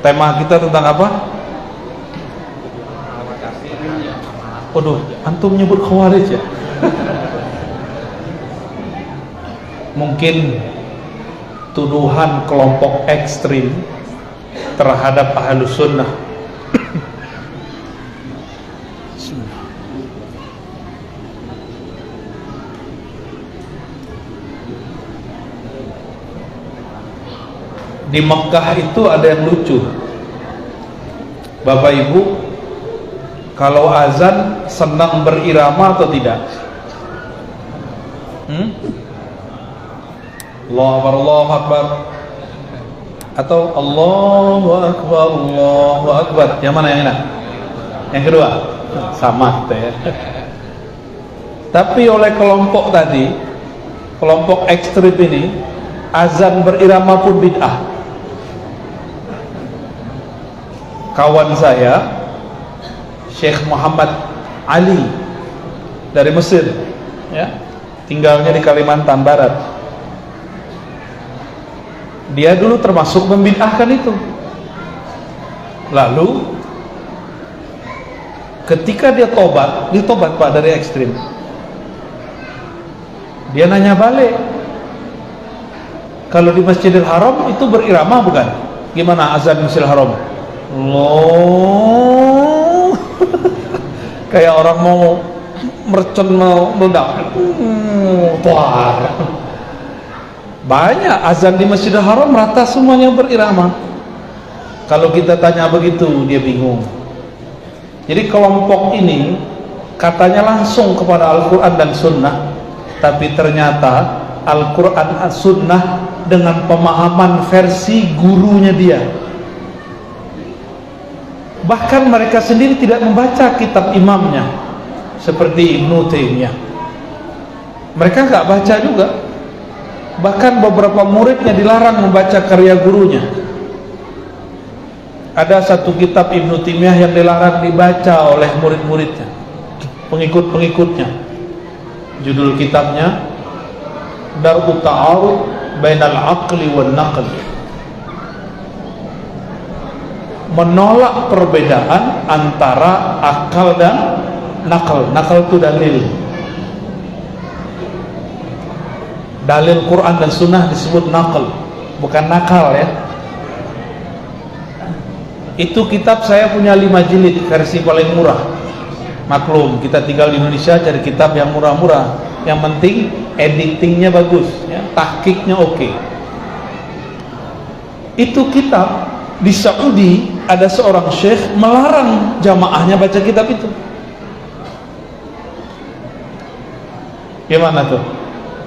Tema kita tentang apa? Waduh, antum nyebut khawarij ya? Mungkin tuduhan kelompok ekstrim terhadap Ahlus Sunnah. Di Mekah itu ada yang lucu, Bapak Ibu, kalau azan senang berirama atau tidak? Allahu Akbar, Allahu Akbar, atau Allahu Akbar, Allahu Akbar. Yang mana yang enak? Yang kedua? Sama ya. Tapi oleh kelompok tadi, kelompok ekstrim ini, azan berirama pun bid'ah. Kawan saya Syekh Muhammad Ali dari Mesir ya, tinggalnya di Kalimantan Barat. Dia dulu termasuk membid'ahkan itu. Lalu ketika dia tobat Pak dari ekstrim, dia nanya balik, kalau di Masjidil Haram itu berirama bukan? Gimana azan Masjidil Haram? Loh, kayak orang mau mercon, mau meledak. Banyak azan di Masjidil Haram rata semuanya berirama. Kalau kita tanya begitu, dia bingung. Jadi kelompok ini katanya langsung kepada Al-Quran dan Sunnah, tapi ternyata Al-Quran dan Sunnah dengan pemahaman versi gurunya dia. Bahkan mereka sendiri tidak membaca kitab imamnya, seperti Ibnu Taimiyah. Mereka nggak baca juga. Bahkan beberapa muridnya dilarang membaca karya gurunya. Ada satu kitab Ibnu Taimiyah yang dilarang dibaca oleh murid-muridnya, pengikut-pengikutnya. Judul kitabnya Dar'u Ta'arud Bainal Aqli wan Naql, menolak perbedaan antara akal dan nakal. Nakal itu dalil. Dalil Quran dan Sunnah disebut nakal, bukan nakal ya. Itu kitab saya punya 5 jilid, versi paling murah. Maklum, kita tinggal di Indonesia, cari kitab yang murah-murah. Yang penting editingnya bagus ya, tahqiqnya oke. Itu kitab di Saudi, ada seorang syekh melarang jamaahnya baca kitab itu. Gimana tuh?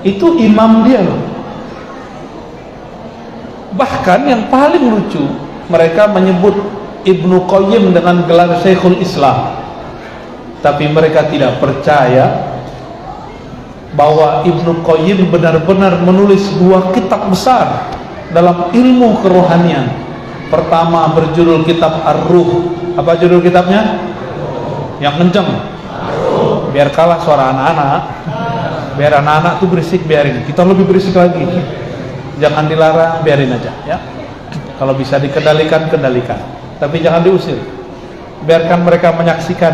Itu imam dia loh. Bahkan yang paling lucu, mereka menyebut Ibnu Qayyim dengan gelar Syekhul Islam, tapi mereka tidak percaya bahwa Ibnu Qayyim benar-benar menulis 2 kitab besar dalam ilmu kerohanian. Pertama berjudul kitab Ar-Ruh. Apa judul kitabnya? Yang kenceng, biar kalah suara anak-anak. Biar anak-anak tuh berisik, biarin. Kita lebih berisik lagi. Jangan dilarang, biarin aja ya. Kalau bisa dikendalikan, kendalikan. Tapi jangan diusir. Biarkan mereka menyaksikan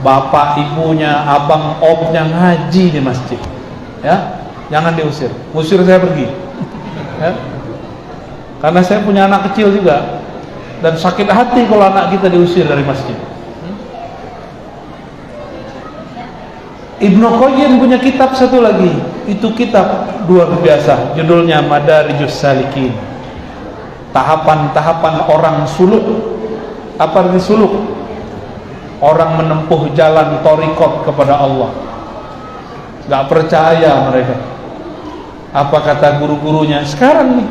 bapak, ibunya, abang, omnya ngaji di masjid. Ya, jangan diusir. Usir saya pergi. Ya. Karena saya punya anak kecil juga, dan sakit hati kalau anak kita diusir dari masjid. Ibnu Qayyim punya kitab satu lagi, itu kitab luar biasa, judulnya Madarijus Salikin. Tahapan-tahapan orang suluk. Apa arti suluk? Orang menempuh jalan thariqat kepada Allah. Gak percaya mereka. Apa kata guru-gurunya? Sekarang nih,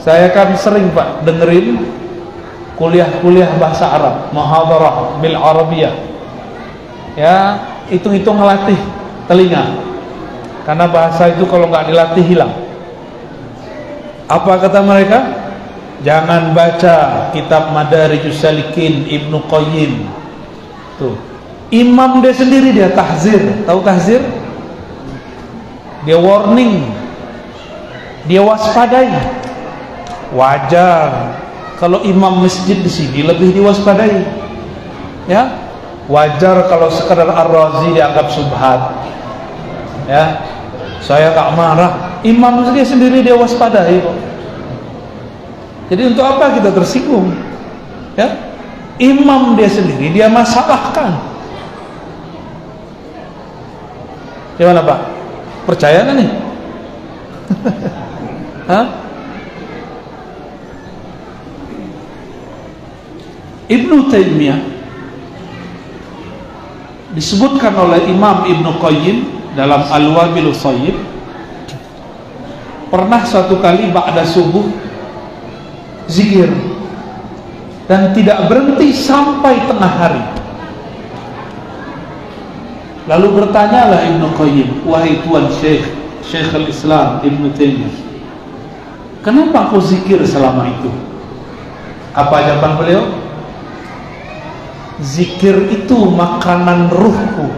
saya kan sering Pak dengerin kuliah-kuliah bahasa Arab, muhadarah bil Arabiyah. Ya, hitung-hitung ngelatih telinga, karena bahasa itu kalau nggak dilatih hilang. Apa kata mereka? Jangan baca kitab Madarijus Salikin Ibnu Qayyim. Tuh, imam dia sendiri dia tahzir. Tahu tahzir? Dia warning, dia waspadai. Wajar kalau imam masjid di sini lebih diwaspadai. Ya, wajar kalau sekadar Ar-Razi dianggap subhat. Ya, saya gak marah. Imam dia sendiri dia waspadai kok. Jadi untuk apa kita tersinggung? Ya, imam dia sendiri dia masalahkan. Gimana Pak? Percaya nggak nih? Hah? Ibnu Taimiyah disebutkan oleh Imam Ibnu Qayyim dalam Al-Wabilus Shayyib, pernah suatu kali ba'da subuh zikir dan tidak berhenti sampai tengah hari. Lalu bertanyalah Ibnu Qayyim, wahai tuan Syekhul Islam Ibnu Taimiyah, kenapa kau zikir selama itu? Apa jawaban beliau? Zikir itu makanan ruhku.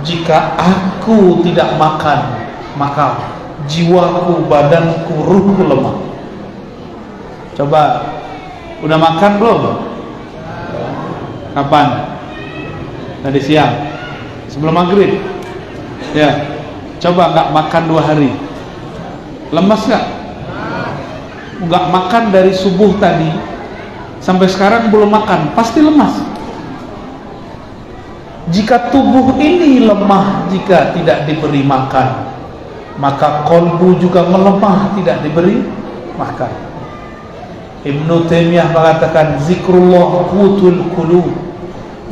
Jika aku tidak makan, maka jiwaku, badanku, ruhku lemah. Coba, udah makan belum? Kapan? Tadi siang, sebelum maghrib. Ya, coba nggak makan 2 hari, lemas nggak? Nggak makan dari subuh tadi sampai sekarang belum makan, pasti lemas. Jika tubuh ini lemah jika tidak diberi makan, maka kolbu juga melemah tidak diberi makan. Ibnu Taimiyah mengatakan zikrullah qutul qulub.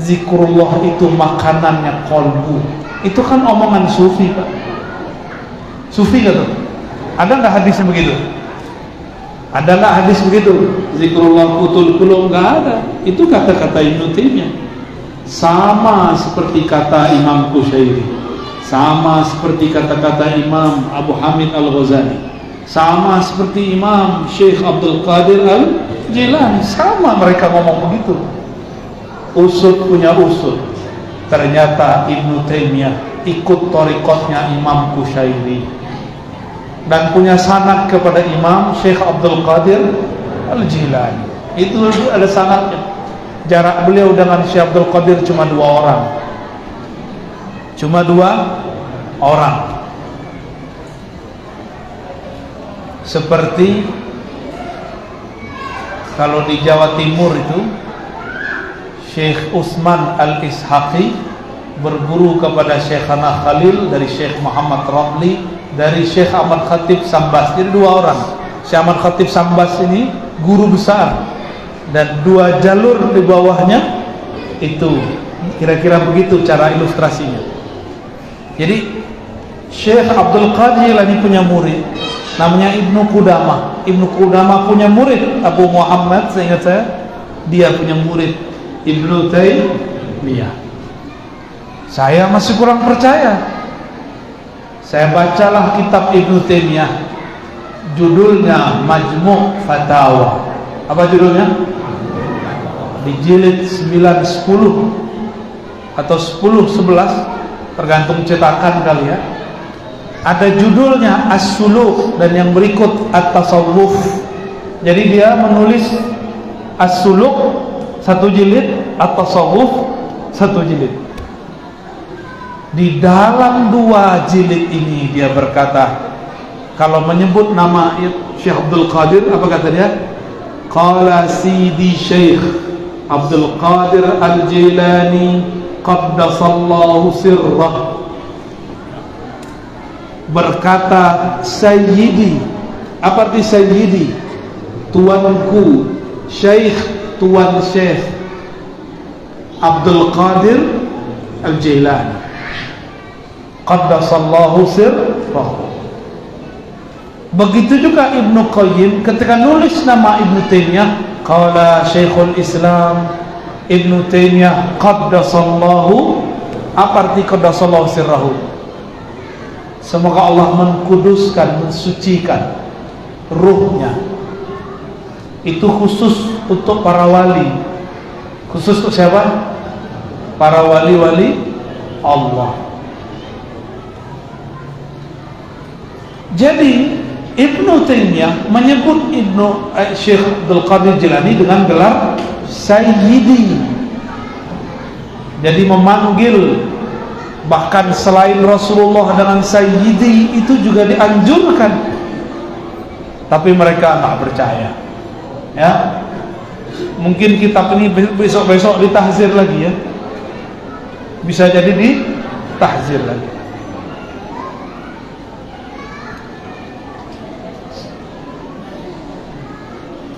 Zikrullah itu makanannya kolbu. Itu kan omongan sufi Pak. Sufi nggak tuh? Ada nggak hadisnya begitu? Ada nggak hadis begitu? Zikrullah qutul qulub? Nggak ada. Itu kata-kata Ibnu Taimiyah. Sama seperti kata Imam Qushairi, sama seperti kata-kata Imam Abu Hamid Al-Ghazali, sama seperti Imam Syekh Abdul Qadir Al-Jilani. Sama mereka ngomong begitu. Usud punya usud. Ternyata Ibnu Taimiyah ikut thariqatnya Imam Qushairi dan punya sanad kepada Imam Syekh Abdul Qadir Al-Jilani. Itu ada sanadnya. Jarak beliau dengan Syekh Abdul Qadir cuma 2 orang. Cuma 2 orang. Seperti kalau di Jawa Timur itu Syekh Utsman Al-Ishaqi berguru kepada Syekhana Khalil dari Syekh Muhammad Ramli dari Syekh Ahmad Khatib Sambas. Jadi 2 orang. Syekh Ahmad Khatib Sambas ini guru besar dan 2 jalur di bawahnya. Itu kira-kira begitu cara ilustrasinya. Jadi Syekh Abdul Qadir Jilani punya murid namanya Ibnu Qudamah. Ibnu Qudamah punya murid Abu Muhammad, seingat saya dia punya murid Ibnu Taimiyah. Saya masih kurang percaya. Saya bacalah kitab Ibnu Taimiyah, judulnya Majmu' Fatawa. Apa judulnya? Di jilid 9-10 atau 10-11 tergantung cetakan kali ya, ada judulnya As-Suluk dan yang berikut At-Tasawwuf. Jadi dia menulis As-Suluk 1 jilid, At-Tasawwuf 1 jilid. Di dalam 2 jilid ini dia berkata, kalau menyebut nama Syekh Abdul Qadir, apa kata dia? Qala Sidi Syekh Abdul Qadir Al-Jilani qaddasallahu sirrah, berkata Sayyidi. Apa arti Sayyidi? Tuanku, Syekh, tuan Syekh Abdul Qadir Al-Jilani qaddasallahu sirrah. Begitu juga Ibnu Qayyim ketika nulis nama Ibnu Taimiyah, qala Syekhul Islam Ibnu Taimiyah qaddasallahu. Apa arti qaddasallahu sirrahu? Semoga Allah mengkuduskan, mensucikan ruhnya. Itu khusus untuk para wali. Khusus untuk siapa? Para wali-wali Allah. Jadi Ibnu Taimiyah menyebut Syekh Abdul Qadir Jilani dengan gelar Sayyidi. Jadi memanggil bahkan selain Rasulullah dengan Sayyidi itu juga dianjurkan. Tapi mereka nggak percaya. Ya, mungkin kitab ini besok-besok ditahzir lagi ya. Bisa jadi ditahzir lagi.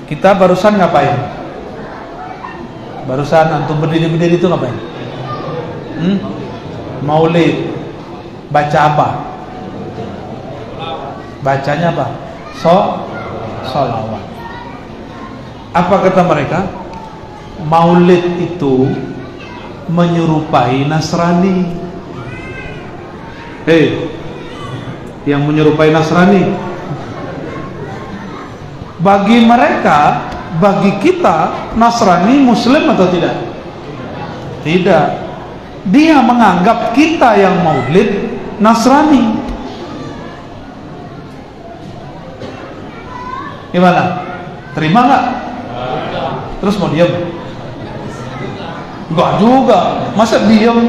Kita barusan ngapain? Barusan antum berdiri-berdiri itu ngapain? Maulid. Baca apa? Bacanya apa? Sholawat. Apa kata mereka? Maulid itu menyerupai Nasrani. Yang menyerupai Nasrani. Bagi mereka, bagi kita, Nasrani Muslim atau tidak? Tidak. Dia menganggap kita yang maulid Nasrani. Gimana? Terima nggak? Terus mau diam? Enggak juga. Masa diam?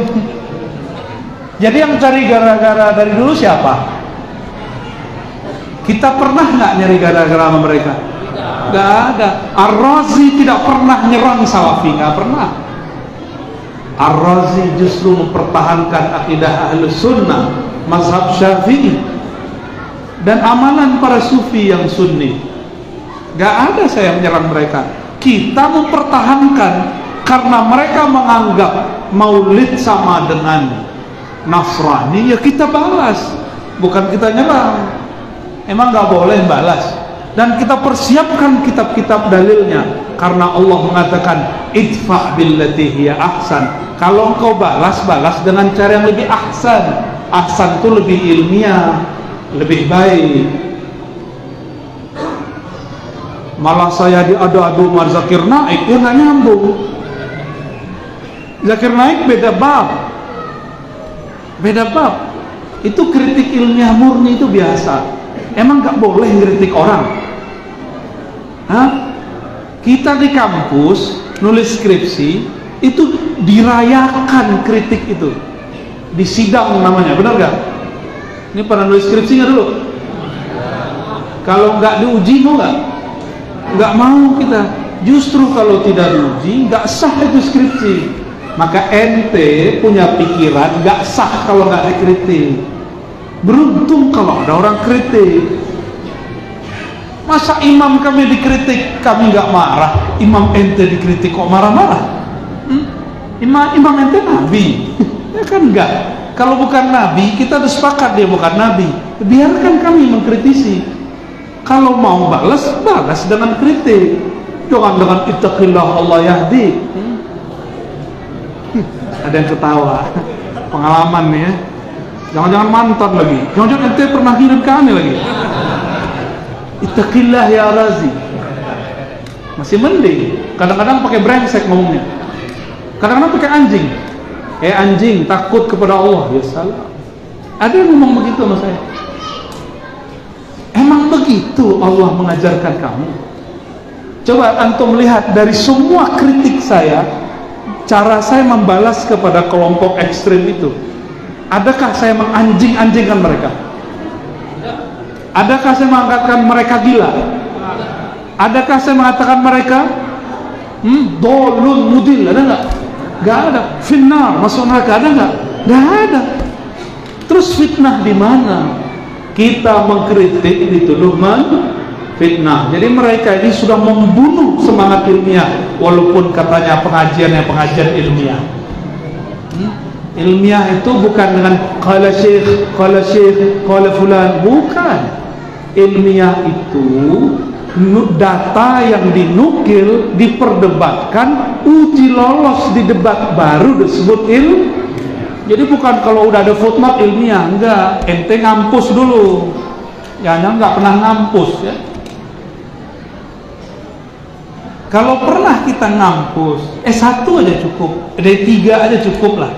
Jadi yang cari gara-gara dari dulu siapa? Kita pernah nggak nyari gara-gara sama mereka? Nggak ada. Ar-Razi tidak pernah nyerang Salafi, nggak pernah. Ar-Razi justru mempertahankan akidah Ahlus Sunnah, mazhab Syafi'i, dan amalan para Sufi yang Sunni. Nggak ada saya menyerang mereka. Kita mempertahankan karena mereka menganggap maulid sama dengan Nasrani, ya kita balas, bukan kita nyerang. Emang nggak boleh balas, dan kita persiapkan kitab-kitab dalilnya karena Allah mengatakan idfa billati hiya ahsan. Kalau engkau balas dengan cara yang lebih ahsan. Ahsan itu lebih ilmiah, lebih baik. Malah saya diadu-adu sama Zakir Naik, ya nggak nyambung. Zakir Naik beda bab. Itu kritik ilmiah murni, itu biasa. Emang gak boleh ngeritik orang? Kita di kampus nulis skripsi itu dirayakan kritik itu, di sidang namanya, benar gak? Ini pernah nulis skripsinya dulu? Kalau nggak diuji mau nggak? Nggak mau kita. Justru kalau tidak diuji nggak sah itu skripsi. Maka ente punya pikiran nggak sah kalau nggak dikritik. Beruntung kalau ada orang kritik. Masa imam kami dikritik kami nggak marah? Imam ente dikritik kok marah-marah? Imam ente nabi? Ya kan enggak. Kalau bukan nabi kita udah sepakat dia bukan nabi. Biarkan kami mengkritisi. Kalau mau balas dengan kritik. Jangan dengan ittaqillah Allah yahdi. Ada yang ketawa. Pengalaman nih ya. Jangan-jangan mantan lagi. Jangan-jangan ente pernah hidup ke aneh lagi. Ittaqillah ya Razi. Masih mending. Kadang-kadang pakai brengsek ngomongnya. Kadang-kadang pakai anjing. Anjing takut kepada Allah. Ya salah. Ada yang ngomong begitu sama saya. Emang begitu Allah mengajarkan kamu? Coba antum lihat dari semua kritik saya, cara saya membalas kepada kelompok ekstrim itu. Adakah saya menganjing-anjingkan mereka? Adakah saya mengatakan mereka gila? Adakah saya mengatakan mereka dolun mudil? Ada nggak? Nggak ada. Finnar, masuk neraka, ada nggak? Nggak ada. Terus fitnah di mana? Kita mengkritik dituduh fitnah. Jadi mereka ini sudah membunuh semangat ilmiah, walaupun katanya pengajiannya pengajian ilmiah. Ilmiah itu bukan dengan qala syekh, qala fulan, bukan. Ilmiah itu data yang dinukil, diperdebatkan, uji lolos di debat baru disebut Jadi bukan kalau udah ada footnote ilmiah, enggak. Ente ngampus dulu. Jangan enggak pernah ngampus ya. Kalau pernah kita ngampus, S1 aja cukup, D3 aja cukup lah.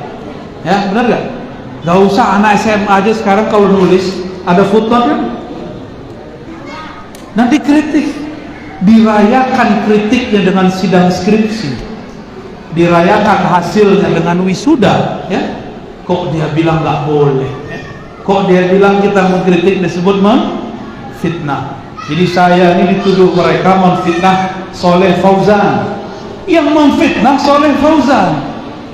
Ya, benar enggak? Enggak usah anak SMA aja sekarang kalau nulis ada footnote kan? Nanti kritik, dirayakan kritiknya dengan sidang skripsi, dirayakan hasilnya dengan wisuda, ya. Kok dia bilang nggak boleh, ya? Kok dia bilang kita mengkritik disebut fitnah. Jadi saya ini dituduh mereka memfitnah Soleh Fauzan. Yang memfitnah Soleh Fauzan,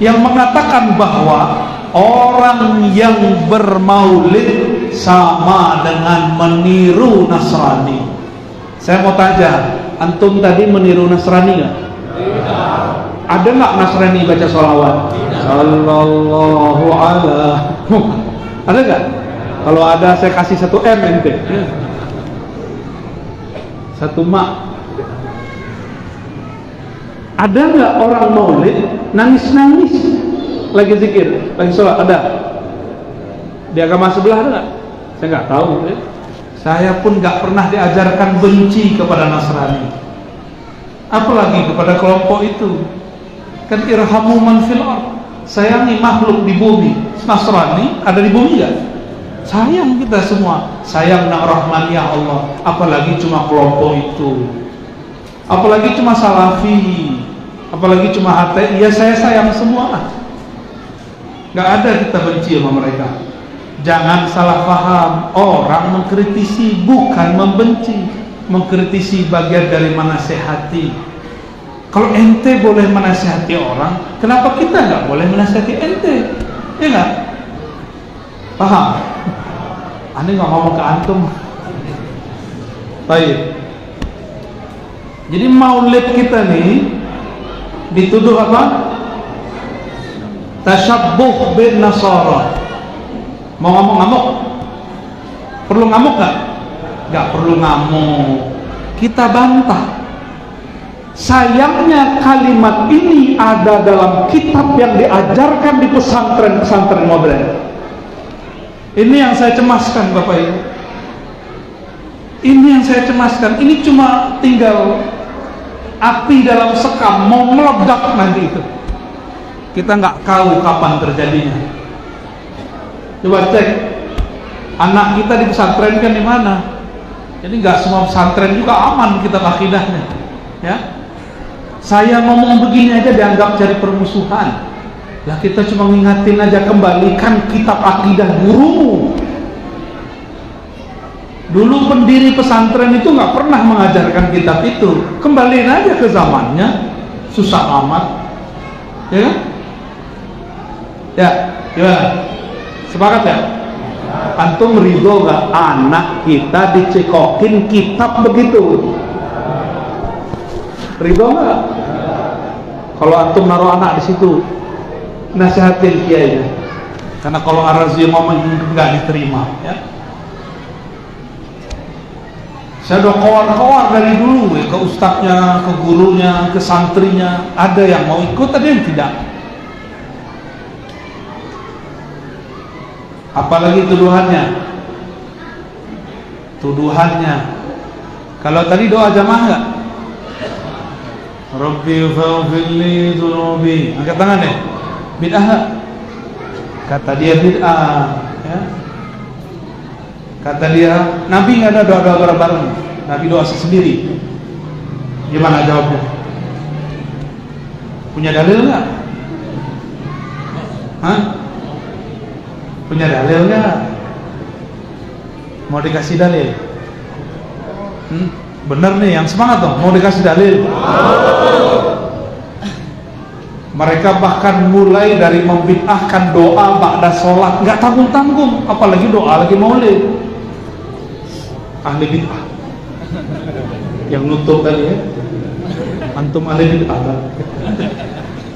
yang mengatakan bahwa orang yang bermaulid sama dengan meniru Nasrani. Saya mau tanya, antum tadi meniru Nasrani nggak? Tidak. Ada nggak Nasrani baca sholawat? Sallallahu ala. Ada nggak? Kalau ada saya kasih 1 M ente. 1 mak. Ada nggak orang maulid nangis-nangis lagi zikir, lagi sholat? Ada? Di agama sebelah ada nggak? Saya nggak tahu. Ya. Saya pun nggak pernah diajarkan benci kepada Nasrani, apalagi kepada kelompok itu. Kan irhamu man fil ard, sayangi makhluk di bumi. Nasrani ada di bumi nggak? Sayang kita semua, sayang nak rahman ya Allah. Apalagi cuma kelompok itu, apalagi cuma salafi, apalagi cuma HTI. Ya saya sayang semua. Nggak ada kita benci sama mereka. Jangan salah paham, orang mengkritisi bukan membenci. Mengkritisi bagian dari menasehati. Kalau ente boleh menasehati orang, kenapa kita nggak boleh menasehati ente? Ya nggak? Paham? Ane nggak ngomong ke antum. Baik. Jadi maulid kita nih dituduh apa? Tasyabbuh bin Nasara. Mau ngomong ngamuk? Perlu ngamuk gak? Gak perlu ngamuk. Kita bantah. Sayangnya kalimat ini ada dalam kitab yang diajarkan di pesantren-pesantren modern. Ini yang saya cemaskan Bapak Ibu. Ini yang saya cemaskan. Ini cuma tinggal api dalam sekam, mau meledak nanti itu. Kita nggak tahu kapan terjadinya. Coba cek anak kita di pesantren kan di mana. Jadi nggak semua pesantren juga aman kita akidahnya, ya. Saya ngomong begini aja dianggap cari permusuhan. Lah kita cuma ngingatin aja, kembalikan kitab akidah gurumu. Dulu pendiri pesantren itu nggak pernah mengajarkan kitab itu. Kembaliin aja ke zamannya, susah amat, ya kan? Ya, gimana? Sepakat ya? Antum ridho gak anak kita dicekokin kitab begitu? Ridho gak? Kalau antum naruh anak di situ, nasihatin kiainya. Karena kalau Ar-Razi ngomong nggak diterima, ya. Saya udah kawar-kawar dari dulu ya, ke ustadznya, ke gurunya, ke santrinya. Ada yang mau ikut, ada yang tidak. Apalagi tuduhannya. Kalau tadi doa jamaah nggak? Rabbi faghfirli dzunubi. Angkat tangan deh. Bid'ah nggak? Kata dia bid'ah, ya. Kata dia, Nabi nggak ada doa-doa bareng. Nabi doa sendiri. Gimana jawabnya? Punya dalil nggak? Hah? Punya dalil nggak? Mau dikasih dalil? Bener nih, yang semangat dong. Mau dikasih dalil? Mereka bahkan mulai dari membid'ahkan doa ba'da sholat, nggak tanggung-tanggung, apalagi doa lagi maulid. Ahli bid'ah yang nutup tadi ya, antum ahli bid'ah.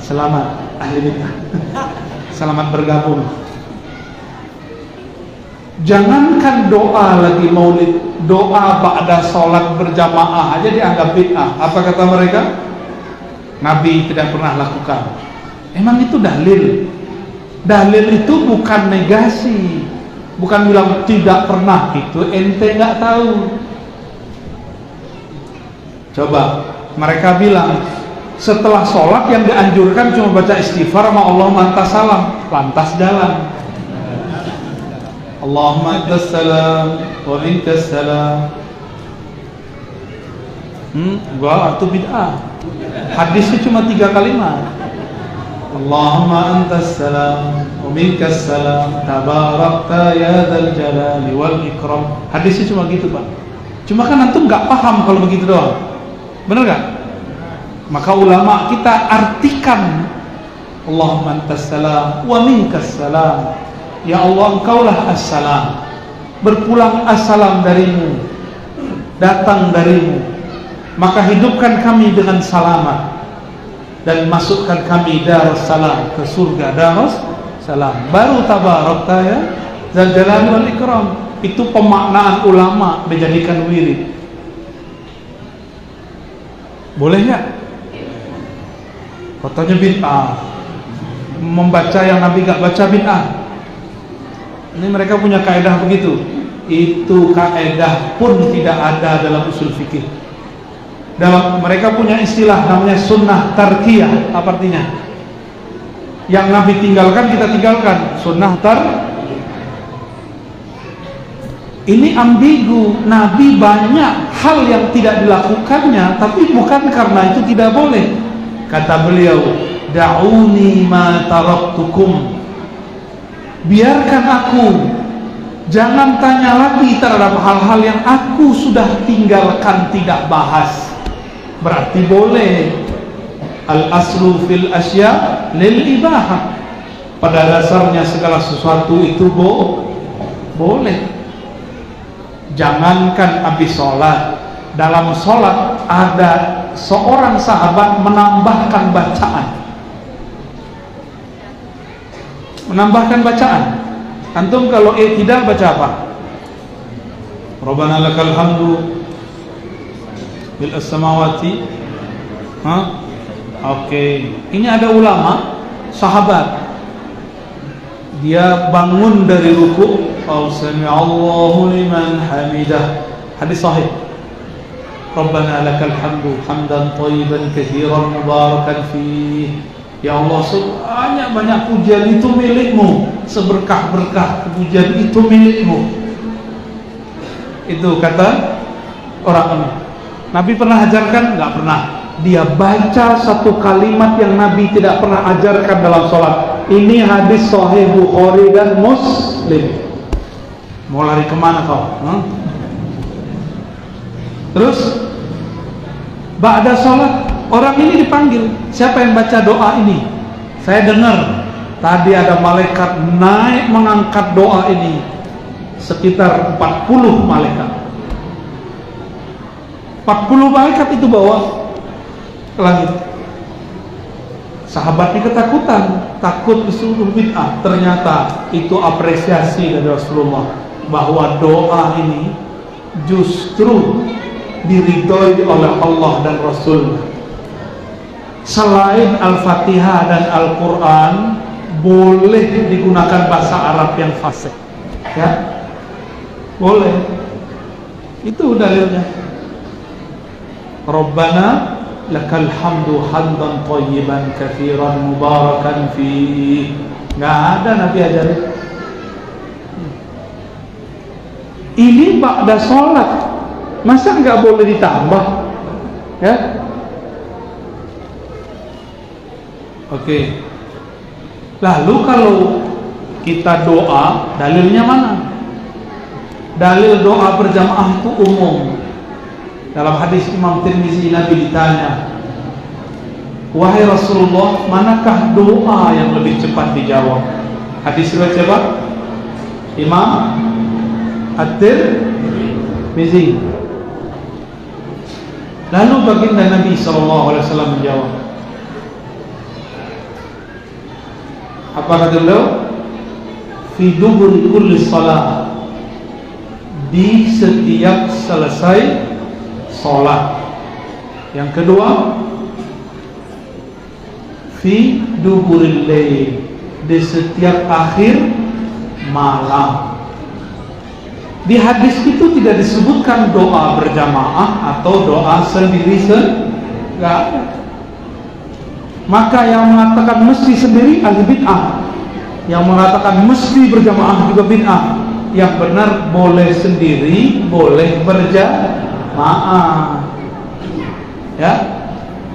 Selamat ahli bid'ah, selamat bergabung. Jangankan doa lagi maulid, doa ba'da sholat berjamaah aja dianggap bid'ah. Apa kata mereka? Nabi tidak pernah lakukan. Emang itu dalil? Dalil itu bukan negasi, bukan bilang tidak pernah. Itu ente nggak tahu. Coba mereka bilang setelah sholat yang dianjurkan cuma baca istighfar sama Allah lantas salam, lantas jalan. Allahumma antas salam wa mintas salam. Enggak, itu bid'ah. Hadisnya cuma 3 kalimat. Allahumma antas salam wa minkas salam tabarakta ya dzal jalali wal ikram. Hadisnya cuma gitu, Pak. Cuma kan antum nggak paham kalau begitu doang. Benar nggak? Maka ulama kita artikan Allahumma antas salam wa minkas salam. Ya Allah, engkaulah as-salam. Berpulang assalam darimu, datang darimu. Maka hidupkan kami dengan selamat dan masukkan kami Darussalam, ke surga Darussalam. Baru tabarakta ya dzal jalali wal ikram. Itu pemaknaan ulama dijadikan wirid. Boleh nggak? Katanya bid'ah. Membaca yang Nabi nggak baca bid'ah. Ini mereka punya kaedah begitu. Itu kaedah pun tidak ada dalam usul fikih. Mereka punya istilah namanya sunnah tarkiyah. Apa artinya? Yang Nabi tinggalkan kita tinggalkan. Sunnah ini ambigu. Nabi banyak hal yang tidak dilakukannya, tapi bukan karena itu tidak boleh. Kata beliau, da'uni ma taraktukum. Biarkan aku, jangan tanya lagi terhadap hal-hal yang aku sudah tinggalkan, tidak bahas. Berarti boleh. Al-aslu fil asya lil ibahah. Pada dasarnya segala sesuatu itu boleh. Jangankan habis sholat, dalam sholat ada seorang sahabat menambahkan bacaan. Antum kalau tidak baca apa? Rabbana lakal hamdu bil as-samawati. Oke. Ini ada ulama sahabat, dia bangun dari ruku, Allahu liman hamidah. Hadis sahih. Rabbana lakal hamdu hamdan thayyiban katsiran mubarakan fih. Ya Allah, banyak pujian itu milikmu, seberkah-berkah pujian itu milikmu. Itu kata orang ini. Nabi pernah ajarkan? Enggak pernah. Dia baca satu kalimat yang Nabi tidak pernah ajarkan dalam sholat. Ini hadis sahih Bukhari dan Muslim. Mau lari kemana kau? Terus ba'da sholat, orang ini dipanggil. Siapa yang baca doa ini? Saya dengar tadi ada malaikat naik mengangkat doa ini. Sekitar 40 malaikat. 40 malaikat itu bawa ke langit. Sahabatnya ketakutan, takut disuruh bid'ah. Ternyata itu apresiasi dari Rasulullah, bahwa doa ini justru diridhoi oleh Allah dan Rasul. Selain Al-Fatihah dan Al-Quran, boleh digunakan bahasa Arab yang fasih, ya, boleh. Itu dalilnya. Rabbana lakal hamdu hamdan thayyiban katsiran mubarakan fi. Nggak ada Nabi ajarin. Ini ba'da sholat, masa nggak boleh ditambah? Ya. Oke. Lalu kalau kita doa, dalilnya mana? Dalil doa berjamaah itu umum. Dalam hadis Imam Tirmizi, Nabi ditanya, wahai Rasulullah, manakah doa yang lebih cepat dijawab? Hadis riwayat siapa? Imam At-Tirmizi. Lalu baginda Nabi SAW menjawab, apa kata beliau? Fi duburi kulli salat, di setiap selesai sholat. Yang kedua, fi duburil lail, di setiap akhir malam. Di hadis itu tidak disebutkan doa berjamaah atau doa sendiri-sendiri. Maka yang mengatakan mesti sendiri ahli bid'ah, yang mengatakan mesti berjamaah juga bid'ah. Yang benar boleh sendiri, boleh berjamaah. Ya,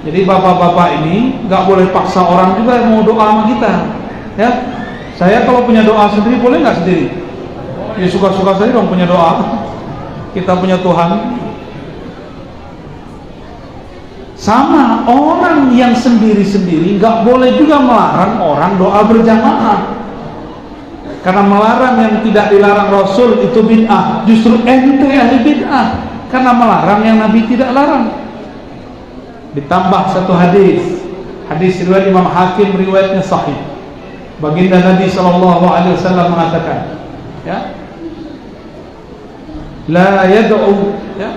jadi bapak-bapak ini nggak boleh paksa orang juga yang mau doa sama kita. Ya, saya kalau punya doa sendiri boleh nggak sendiri? Ya suka-suka saya dong punya doa. Kita punya Tuhan. Sama orang yang sendiri-sendiri nggak boleh juga melarang orang doa berjamaah. Karena melarang yang tidak dilarang Rasul itu bid'ah. Justru ente ahli bid'ah karena melarang yang Nabi tidak larang. Ditambah satu hadis riwayat Imam Hakim, riwayatnya sahih. Baginda Nabi SAW mengatakan, ya, la yad'u, ya,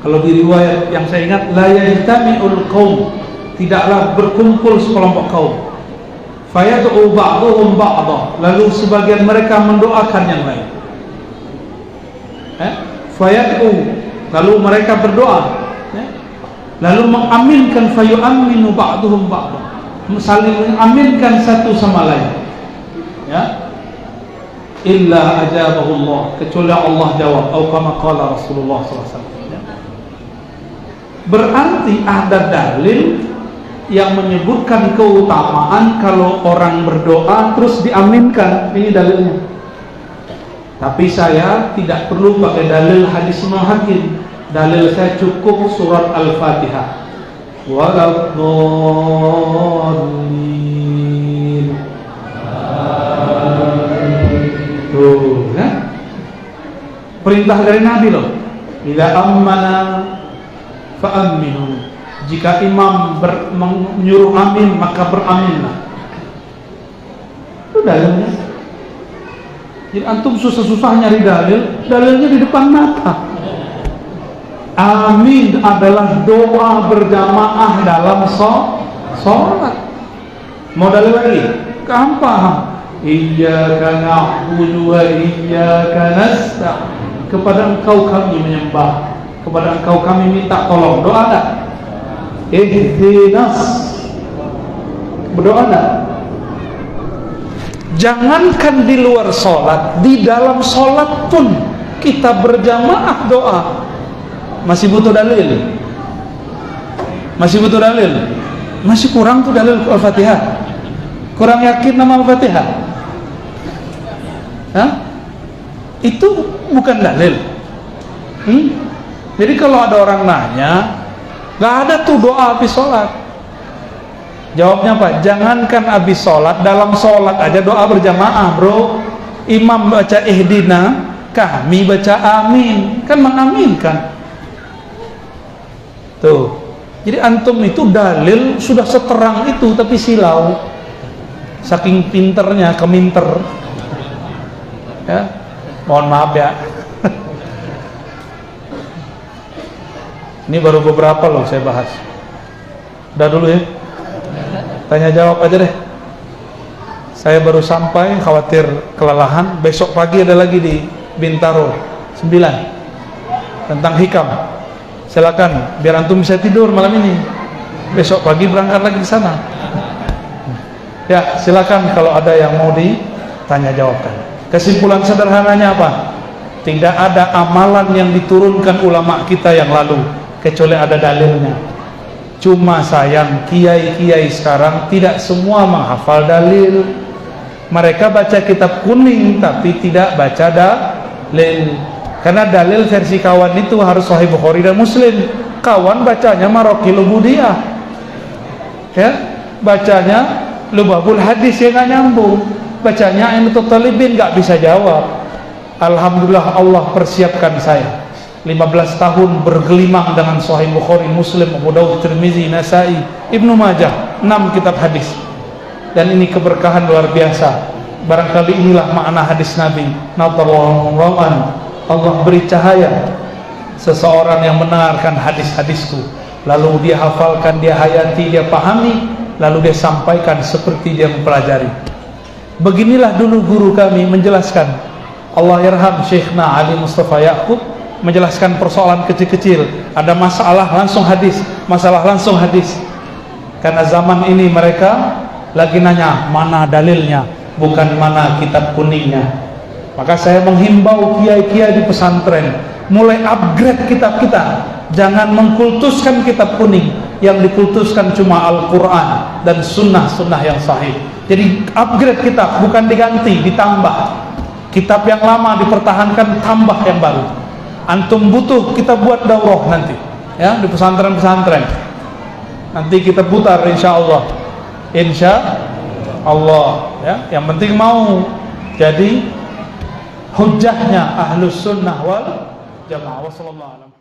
kalau di riwayat yang saya ingat, la yajtami'ul qaum, tidaklah berkumpul sekelompok kaum, fayad'u ba'dhum ba'dha, lalu sebagian mereka mendoakan yang lain. Fayad'u, lalu mereka berdoa, ya, lalu mengaminkan, fayu'aminu ba'dhum ba'dha, saling mengaminkan satu sama lain, ya, illa ajabahullah, kecuali Allah jawab, atau kama qala Rasulullah SAW. Berarti ada dalil yang menyebutkan keutamaan kalau orang berdoa terus diaminkan. Ini dalilnya. Tapi saya tidak perlu pakai dalil hadis Imam Hakim. Dalil saya cukup surat Al-Fatihah. Waladhdallin. Tuh, ya? Perintah dari Nabi loh. Bila ammana fa'aminu, jika imam menyuruh amin maka beraminlah. Itu dalilnya. Jadi antum susah-susah nyari dalil, dalilnya di depan mata. Amin adalah doa berjamaah dalam sholat. Mau dalil lagi? Gampang. Iyyaka na'budu wa iyyaka nasta'in, kepada Engkau kami menyembah, kepada Engkau kami minta tolong. Doa enggak? Ihdinas, berdoa enggak? Jangankan di luar sholat, di dalam sholat pun kita berjamaah doa. Masih butuh dalil? Masih butuh dalil? Masih kurang tuh dalil Al-Fatihah. Kurang yakin nama Al-Fatihah? Hah? Itu bukan dalil. Jadi kalau ada orang nanya, nggak ada tuh doa habis sholat. Jawabnya apa? Jangankan habis sholat, dalam sholat aja doa berjamaah, bro. Imam baca ihdina, kami baca amin, kan mengaminkan. Tuh. Jadi antum itu dalil sudah seterang itu, tapi silau. Saking pinternya, keminter. Ya, mohon maaf ya. Ini baru beberapa loh saya bahas. Udah dulu ya. Tanya jawab aja deh. Saya baru sampai, khawatir kelelahan. Besok pagi ada lagi di Bintaro 9 tentang hikam. Silakan, biar antum bisa tidur malam ini. Besok pagi berangkat lagi ke sana. Ya, silakan kalau ada yang mau ditanya jawabkan. Kesimpulan sederhananya apa? Tidak ada amalan yang diturunkan ulama kita yang lalu kecuali ada dalilnya. Cuma sayang kiai-kiai sekarang tidak semua menghafal dalil. Mereka baca kitab kuning tapi tidak baca dalil. Karena dalil versi kawan itu harus Sahih Bukhari dan Muslim. Kawan bacanya Maraqil Ubudiyah. Ya, bacanya Lubabul Hadis yang nggak nyambung. Bacanya Ainul Talibin nggak bisa jawab. Alhamdulillah Allah persiapkan saya 15 tahun bergelimang dengan Sahih Bukhari, Muslim, Abu Daud, Tirmizi, Nasai, Ibnu Majah, 6 kitab hadis. Dan ini keberkahan luar biasa. Barangkali inilah makna hadis Nabi. Allah beri cahaya seseorang yang mendengarkan hadis-hadisku, lalu dia hafalkan, dia hayati, dia pahami, lalu dia sampaikan seperti dia mempelajari. Beginilah dulu guru kami menjelaskan. Allah yarham Syekhna Ali Mustafa Yaqub menjelaskan persoalan kecil-kecil. Ada masalah langsung hadis, masalah langsung hadis. Karena zaman ini mereka lagi nanya mana dalilnya, bukan mana kitab kuningnya. Maka saya menghimbau kiai-kiai di pesantren mulai upgrade kitab kita. Jangan mengkultuskan kitab kuning, yang dikultuskan cuma Al-Quran dan sunnah-sunnah yang sahih. Jadi upgrade kitab, bukan diganti, ditambah. Kitab yang lama dipertahankan, tambah yang baru. Antum butuh, kita buat daurah nanti, ya, di pesantren-pesantren. Nanti kita putar, insya Allah, ya. Yang penting mau jadi hujjahnya Ahlus Sunnah wal Jamaah. Wassallallahu alaihi wasallam.